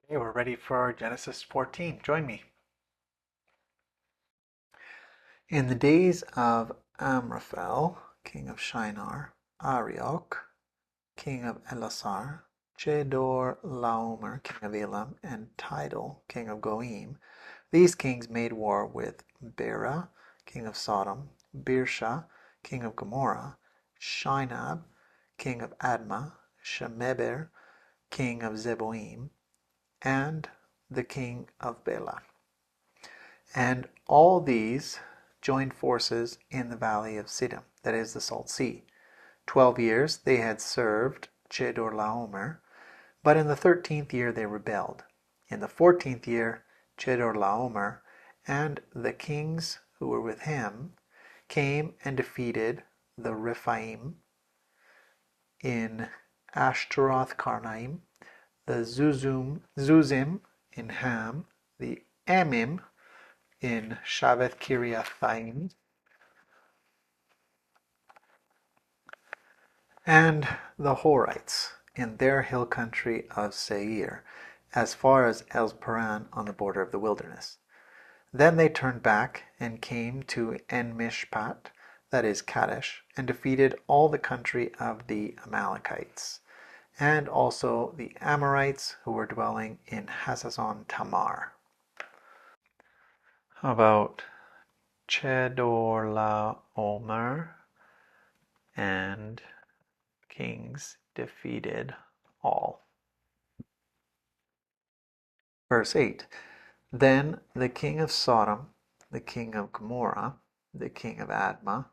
Okay, we're ready for Genesis 14. Join me. In the days of Amraphel, king of Shinar, Arioch, king of Elasar, Chedor Laomer, king of Elam, and Tidal, king of Goim, these kings made war with Bera, king of Sodom, Birsha, king of Gomorrah, Shinab, king of Admah, Shemeber, king of Zeboim, and the king of Bela. And all these joined forces in the valley of Siddim, that is the Salt Sea. 12 years they had served Chedorlaomer, but in the 13th year they rebelled. In the 14th year, Chedorlaomer and the kings who were with him came and defeated the Rephaim in Ashtaroth Karnaim, the Zuzim in Ham, the Emim in Shaveth Kiriathaim, and the Horites in their hill country of Seir, as far as El-Paran on the border of the wilderness. Then they turned back and came to En-Mishpat, that is Kadesh, and defeated all the country of the Amalekites, and also the Amorites who were dwelling in Hazazon Tamar. How about Chedorlaomer and kings defeated all. Verse 8. Then the king of Sodom, the king of Gomorrah, the king of Admah,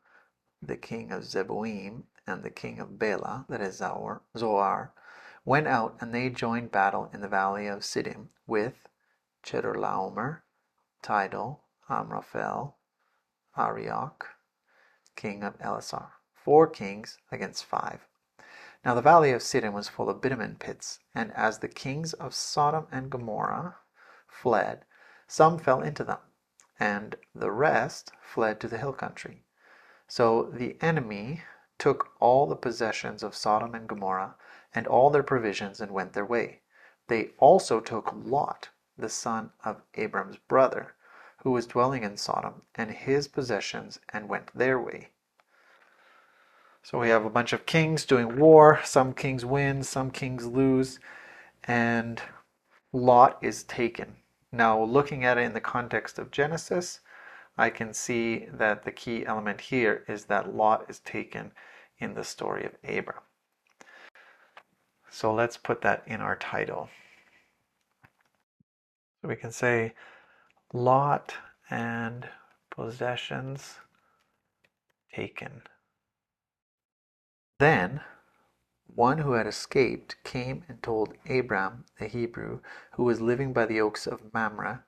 the king of Zeboim, and the king of Bela, that is Zoar, went out, and they joined battle in the valley of Siddim with Chedorlaomer, Tidal, Amraphel, Arioch, king of Elasar. 4 kings against 5. Now the valley of Siddim was full of bitumen pits, and as the kings of Sodom and Gomorrah fled, some fell into them, and the rest fled to the hill country. So the enemy took all the possessions of Sodom and Gomorrah, and all their provisions, and went their way. They also took Lot, the son of Abram's brother, who was dwelling in Sodom, and his possessions, and went their way. So we have a bunch of kings doing war. Some kings win, some kings lose, and Lot is taken. Now, looking at it in the context of Genesis, I can see that the key element here is that Lot is taken in the story of Abram. So let's put that in our title. So we can say Lot and possessions taken. Then one who had escaped came and told Abram the Hebrew, who was living by the oaks of Mamre,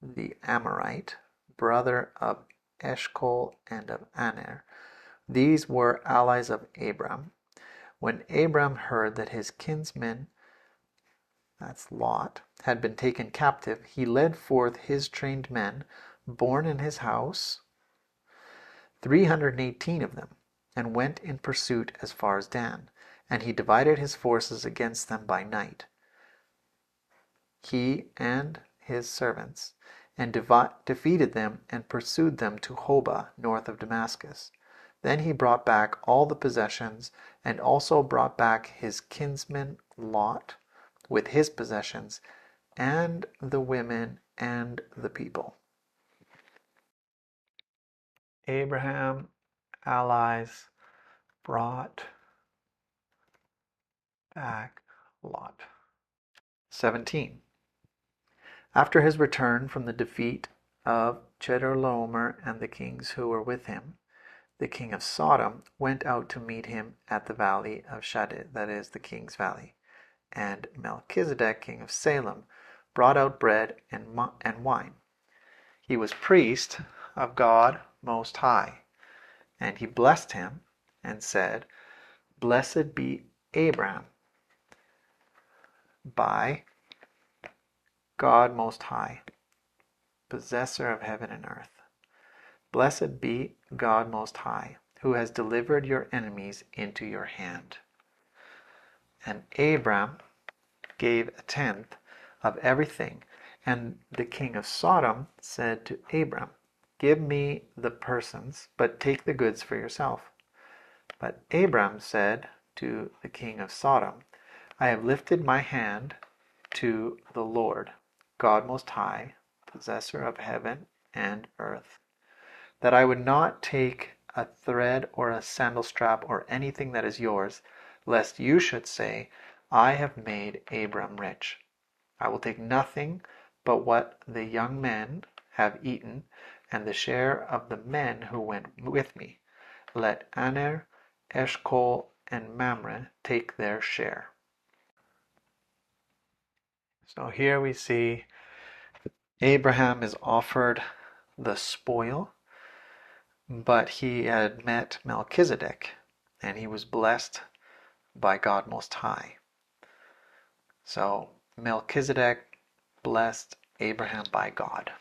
the Amorite, brother of Eshcol and of Aner. These were allies of Abram. When Abram heard that his kinsman, that's Lot, had been taken captive, he led forth his trained men, born in his house, 318 of them, and went in pursuit as far as Dan. And he divided his forces against them by night, he and his servants, and defeated them and pursued them to Hobah, north of Damascus. Then he brought back all the possessions, and also brought back his kinsman Lot with his possessions, and the women and the people. Abraham allies brought back Lot. 17. After his return from the defeat of Chedorlaomer and the kings who were with him, the king of Sodom went out to meet him at the valley of Shadid, that is the king's valley. And Melchizedek, king of Salem, brought out bread and wine. He was priest of God Most High, and he blessed him and said, Blessed be Abraham by God Most High, possessor of heaven and earth. Blessed be God Most High, who has delivered your enemies into your hand. And Abram gave a tenth of everything. And the king of Sodom said to Abram, give me the persons, but take the goods for yourself. But Abram said to the king of Sodom, I have lifted my hand to the Lord, God Most High, possessor of heaven and earth, that I would not take a thread or a sandal strap or anything that is yours, lest you should say, I have made Abram rich. I will take nothing but what the young men have eaten, and the share of the men who went with me. Let Aner, Eshcol, and Mamre take their share. So here we see Abraham is offered the spoil, but he had met Melchizedek, and he was blessed by God Most High. So Melchizedek blessed Abraham by God.